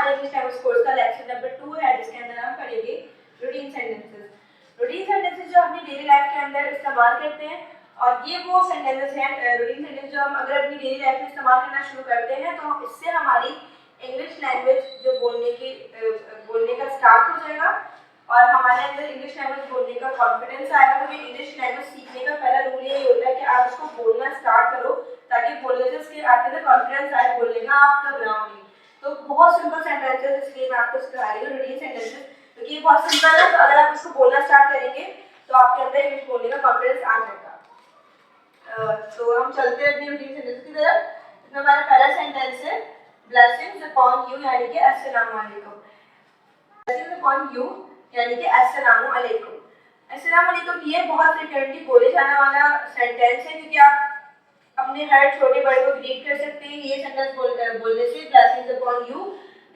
हमारे English language course का lecture number 2 है, जिसके अंदर हम पढ़ेंगे रूटीन सेंटेंसेस। रूटीन सेंटेंसेस जो अपनी डेली लाइफ के अंदर इस्तेमाल करते हैं, और ये वो सेंटेंसेस हैं रूटीन सेंटेंस जो हम अगर अपनी डेली लाइफ में इस्तेमाल करना शुरू करते हैं तो इससे हमारी इंग्लिश लैंग्वेज जो बोलने का स्टार्ट हो जाएगा और हमारे अंदर इंग्लिश लैंग्वेज बोलने का कॉन्फिडेंस आएगा। क्योंकि इंग्लिश लैंग्वेज सीखने का पहला रूल यही होता है कि आप उसको बोलना स्टार्ट करो, ताकि बोलने से उसके आपके अंदर कॉन्फिडेंस आए बोलने का, आप घबराओ नहीं। तो बहुत सिंपल सेंटेंसेस इसलिए मैं आपको सिखा रही हूँ रूटीन सेंटेंसेस, क्योंकि ये बहुत सिंपल है। तो अगर आप इसको बोलना स्टार्ट करेंगे तो आपके अंदर इंग्लिश बोलने का कॉन्फिडेंस आ जाएगा। तो हम चलते हैं अपनी रूटीन सेंटेंस की तरफ। इसमें हमारा पहला सेंटेंस है ब्लेसिंग्स अपॉन यू, यानी कि अस्सलाम वालेकुम। ब्लेसिंग्स अपॉन यू यानी कि अस्सलाम वालेकुम। अस्सलाम वालेकुम ये बहुत फ्रीक्वेंटली बोले जाने वाला सेंटेंस है, क्योंकि आप अपने हर छोटे बड़े को ग्रीट कर सकते हैं ये सेंटेंस बोलने से, ब्लेसिंग्स अपॉन यू।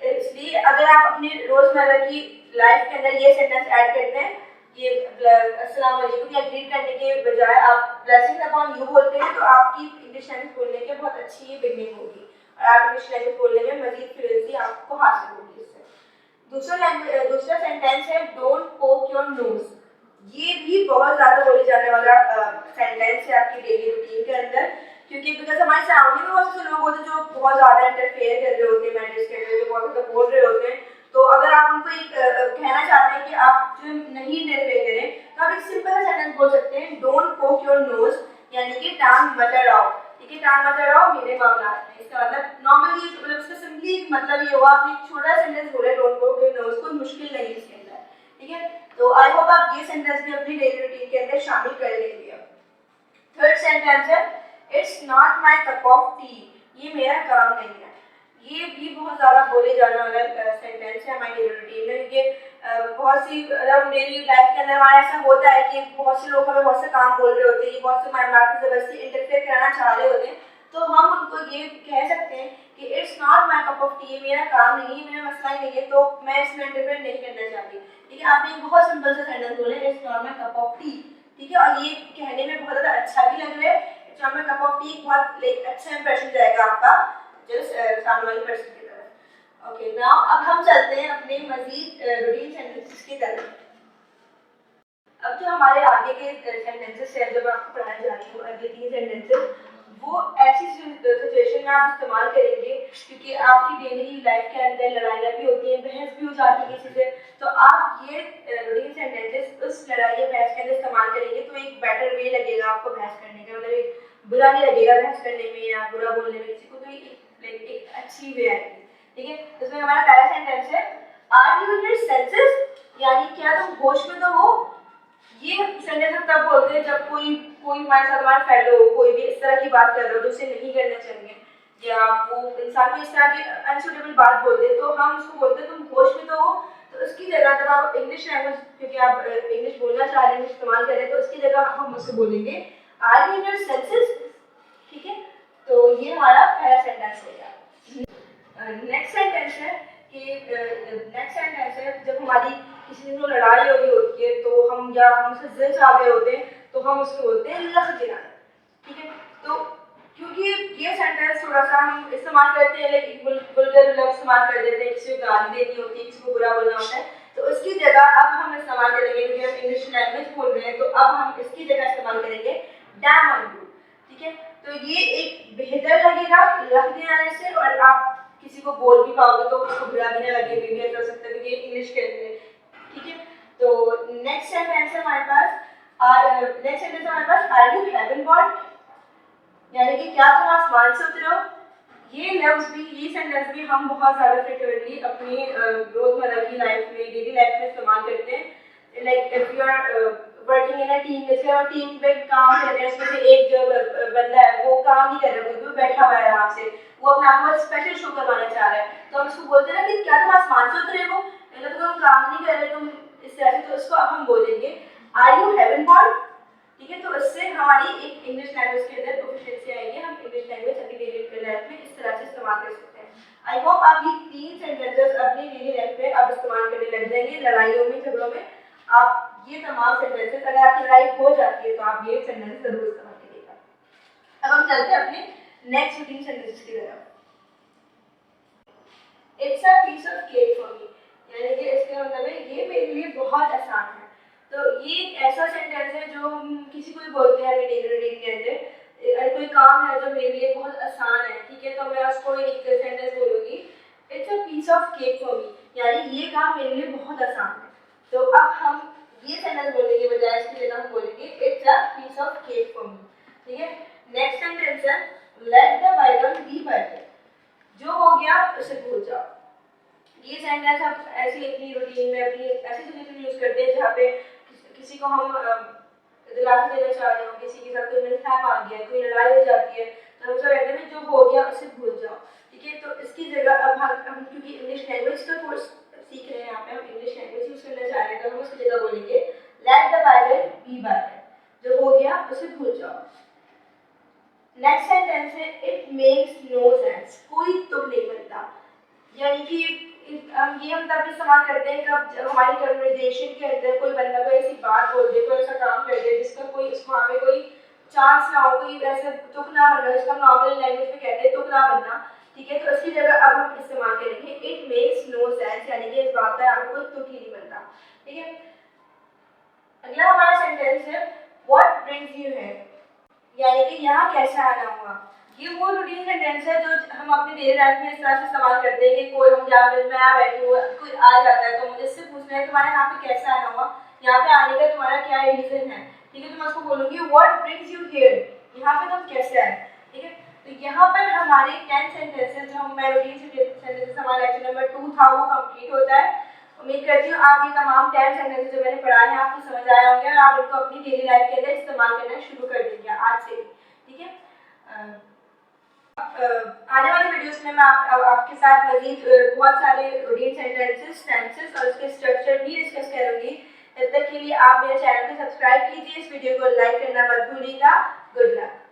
इसलिए अगर आप अपने रोजमर्रा की लाइफ के अंदर ये सेंटेंस ऐड करते हैं, ये अस्सलाम वालेकुम या ग्रीट करने के बजाय आप ब्लेसिंग्स अपॉन यू बोलते हैं, तो आपकी इंग्लिश लैंग्वेज बोलने की बहुत अच्छी बिगनिंग होगी और आप इंग्लिश लैंग्वेज बोलने में मजीद फ्लुएंसी आपको हासिल होगी इससे। दूसरा सेंटेंस है डोंट पोक योर नोज। ये भी बहुत ज़्यादा बोले जाने वाला सेंटेंस है आपकी डेली रूटीन के अंदर, क्योंकि बिकॉज हमारे सराउंडिंग में बहुत से लोग होते हैं जो बहुत ज़्यादा इंटरफेयर कर रहे होते हैं मैटर्स के अंदर, जो बहुत ज़्यादा बोल रहे होते हैं। तो अगर आप उनको एक कहना चाहते हैं कि आप जो नहीं इंटरफेयर करें, तो आप एक सिंपल सेंटेंस बोल सकते हैं डोंट पोक योर नोज, यानी कि टांग मत अड़ाओ। ठीक है, टांग मत अड़ाओ मेरे मामला में। इसका मतलब नॉर्मली इसका सिंपली मतलब ये हुआ, आपने छोटा सेंटेंस बोला डोंट पोक योर नोज, कोई मुश्किल नहीं इसके अंदर। ठीक है, तो आई होप आप ये सेंटेंस भी अपनी डेली रूटीन के अंदर शामिल कर लेंगे। थर्ड सेंटेंस है it's not my cup of T. ये मेरा काम नहीं है। ये भी बहुत ज़्यादा बोले जाने वाला सेंटेंस है हमारी डेली रूटीन में, क्योंकि बहुत सी डेली लाइफ के अंदर हमारा ऐसा होता है कि बहुत से लोग हमें बहुत से काम बोल रहे होते हैं, बहुत से मामला की ज़बरदस्ती इंटरफेयर कराना चाह रहे होते हैं, तो हम उनको ये कह सकते हैं कि it's not my cup of T, मेरा काम नहीं है, मेरा मसला ही नहीं है, तो मैं इसमें इंटरफेयर नहीं करना चाहती। ठीक है, आपने एक बहुत सिंपल सा सेंटेंस बोले it's not my cup of T. ठीक है, और ये कहने में बहुत ज़्यादा अच्छा भी लग रहा है। It's not my cup of T बहुत अच्छा इंप्रेशन जाएगा आपका जो सामने वाले पर्सन की तरफ। ओके, नाउ अब हम चलते हैं अपने मजीद रूटीन सेंटेंसेस की तरफ। अब जो हमारे आगे के सेंटेंसेस हैं जो मैं आपको पढ़ाने जा रही हूँ, अगले 3 सेंटेंसेस, वो ऐसी सिचुएशन में आप इस्तेमाल करेंगे क्योंकि आपकी डेली लाइफ के अंदर लड़ाइयाँ भी होती हैं, बहस भी हो जाती है किसी से, तो आप ये रूटीन सेंटेंसेस उस लड़ाई या बहस के अंदर इस्तेमाल करेंगे तो एक बेटर वे लगेगा आपको बहस करने का, मतलब एक बुरा नहीं लगेगा बहस करने में या बुरा बोलने में किसी को, तो एक अच्छी वे आएगी। ठीक है, इसमें हमारा पहला सेंटेंस है are you in your senses, यानी क्या तुम होश में तो हो। ये सेंटेंस हम तब बोलते हैं जब कोई हमारे साथ हमारा फेलो कोई भी इस तरह की बात कर रहा हो जो उसे नहीं करना चाहिए, या वो इंसान को इस तरह की अनसुटेबल बात बोल दे, तो हम उसको बोलते हैं तुम होश में तो हो। तो उसकी जगह जब आप इंग्लिश लैंग्वेज, क्योंकि आप इंग्लिश बोलना चाह रहे हैं, इस्तेमाल कर रहे हैं, तो उसकी जगह हम उससे बोलेंगे are you in your senses. ठीक है, तो ये हमारा पहला सेंटेंस हो गया। नेक्स्ट सेंटेंस है जब हमारी किसी से लड़ाई हो रही होती है, तो हम या हमसे जिद आ गए होते हैं, तो हम उसको बोलते हैं लख दिलाना। ठीक है, तो क्योंकि ये सेंटेंस थोड़ा सा हम इस्तेमाल करते हैं लेकिन वल्गर लफ्ज़ इस्तेमाल कर देते हैं, किसी को गाली देनी होती है, किसी को बुरा बोलना होता है, तो उसकी जगह अब हम इस्तेमाल करेंगे, क्योंकि हम इंग्लिश लैंग्वेज बोल रहे हैं, तो अब हम इसकी जगह इस्तेमाल करेंगे डैम ऑन यू। ठीक है, तो ये एक बेहतर लगेगा लख दिलाने से, और आप किसी को बोल भी पाओगे तो उसको बुरा भी ना लगे, भी ऐसा हो सकता है क्योंकि इंग्लिश के अंदर। ठीक है, तो नेक्स्ट सेंटेंस है हमारे पास आर यू हेवन बोर्न, यानी कि क्या तुम आसमान से उतरे हो। ये सेंटेंस भी हम बहुत ज़्यादा फ्रिक्वेंटली अपनी रोज़मर्रा की लाइफ में, डेली लाइफ में इस्तेमाल करते हैं। Like if you are working in a team, जैसे हम टीम में काम कर रहे हैं, उसमें से एक जो बंदा है वो काम नहीं कर रहा, कोई बैठा हुआ है आराम से, वो अपने आप को स्पेशल शो करवाना चाह रहा है, तो हम उसको बोलते हैं ना कि क्या तुम आसमान से उतरे हो, मतलब तुम काम नहीं कर रहे, तुम इस तरह से, तो उसको अब हम बोलेंगे आर यू हेवन बोर्न। ठीक है, तो इससे हमारी एक इंग्लिश लैंग्वेज के अंदर प्रोफिशिएंसी आएगी, हम इंग्लिश लैंग्वेज अपनी डेली लाइफ में इस तरह से इस्तेमाल कर सकते हैं। आई होप आप ये 3 सेंटेंसेस अपनी डेली लाइफ में अब इस्तेमाल करने लग जाएंगे, लड़ाइयों में, झगड़ों में। आप ये तमाम सेंटेंसेस, अगर आपकी लड़ाई हो जाती है तो आप ये सेंटेंस जरूर इस्तेमाल करिएगा। अब हम चलते हैं अपने नेक्स्ट रूटीन सेंटेंसेस की तरफ। It's a piece of cake for me, यानी कि इसका मतलब है ये मेरे लिए बहुत आसान है। तो ये एक ऐसा सेंटेंस है जो हम किसी को भी बोलते हैं अपनी डेली रूटीन के अंदर। कोई काम है जो मेरे लिए बहुत आसान है, ठीक है, तो मैं उसको एक सेंटेंस बोलूँगी, it's a piece of cake for me, यानी ये काम मेरे लिए बहुत आसान है। तो अब हम ये सेंटेंस बोलने के बजाय इसकी जगह हम बोलेंगे it's a piece of cake for me, ठीक है। नेक्स्ट सेंटेंस है let the bygone be bygone, जो हो गया उसे भूल जाओ। ये सेंटेंस हम ऐसी अपनी रूटीन में अपनी ऐसी सिचुएशन यूज करते हैं जहाँ पे किसी को हम दिलासा देना चाह रहे हो, किसी के साथ कोई मिसहैप आ गया, कोई लड़ाई हो जाती है, तो हम सब कहते हैं जो हो गया उसे भूल जाओ, ठीक है। तो इसकी जगह अब हम क्योंकि इंग्लिश लैंग्वेज का कोर्स सीख रहे हैं, यहाँ पे हम इंग्लिश लैंग्वेज यूज करना चाह रहे हैं, तो हम उसकी जगह बोलेंगे let the bygone be bygone, जो हो गया उसे भूल जाओ। नेक्स्ट सेंटेंस है इट मेक्स नो सेंस, कोई तुक नहीं बनता, यानी कि हम तब इस्तेमाल करते हैं जब हमारी कन्वर्सेशन के अंदर कोई बंदा कोई ऐसी बात बोल दे, कोई ऐसा काम कर दे जिसका कोई वहाँ पे कोई चांस ना हो, कोई ऐसे तुक ना बनना, जिसका नॉर्मल लैंग्वेज में कहते हैं तुक ना बनना, ठीक है। तो इसकी जगह अब हम इस्तेमाल करेंगे इट मेक्स नो सेंस, यानी कि इस बात का यहाँ पे कोई तुक ही नहीं बनता, ठीक है। अगला हमारा सेंटेंस है व्हाट ब्रिंग्स यू हियर, यानी कि यहाँ कैसा आना हुआ। ये वो रूटीन सेंटेंस है जो हम अपनी डेली लाइफ में इस तरह से इस्तेमाल करते हैं कि कोई हम जहाँ पे मैं बैठी हूँ, कोई आ जाता है तो मुझे इससे पूछना है तुम्हारे यहाँ पे कैसा आना हुआ, यहाँ पे आने का तुम्हारा क्या रीजन है, ठीक है। तो मैं उसको बोलूँगी व्हाट ब्रिंग्स यू हियर, यहाँ पे तुम कैसे आए, ठीक है। तो यहाँ पर हमारे 10 सेंटेंसेस जो हम रूटीन सेंटेंसेस हमारा लेक्चर नंबर 2 था वो कंप्लीट होता है। उम्मीद करती हूँ आप ये तमाम 10 सेंटेंसेस जो मैंने पढ़ाए हैं आपको समझ आए होंगे और आप इनको अपनी डेली लाइफ के अंदर इस्तेमाल करना शुरू कर देंगे आज से, ठीक है। आने वाली वीडियोस में मैं आपके साथ मजीद बहुत सारे रूटीन सेंटेंसेस, टेंसेस और उसके स्ट्रक्चर भी डिस्कस करूंगी। तब तक के लिए आप मेरे चैनल को सब्सक्राइब कीजिए, इस वीडियो को लाइक करना मत भूलिएगा। Good luck.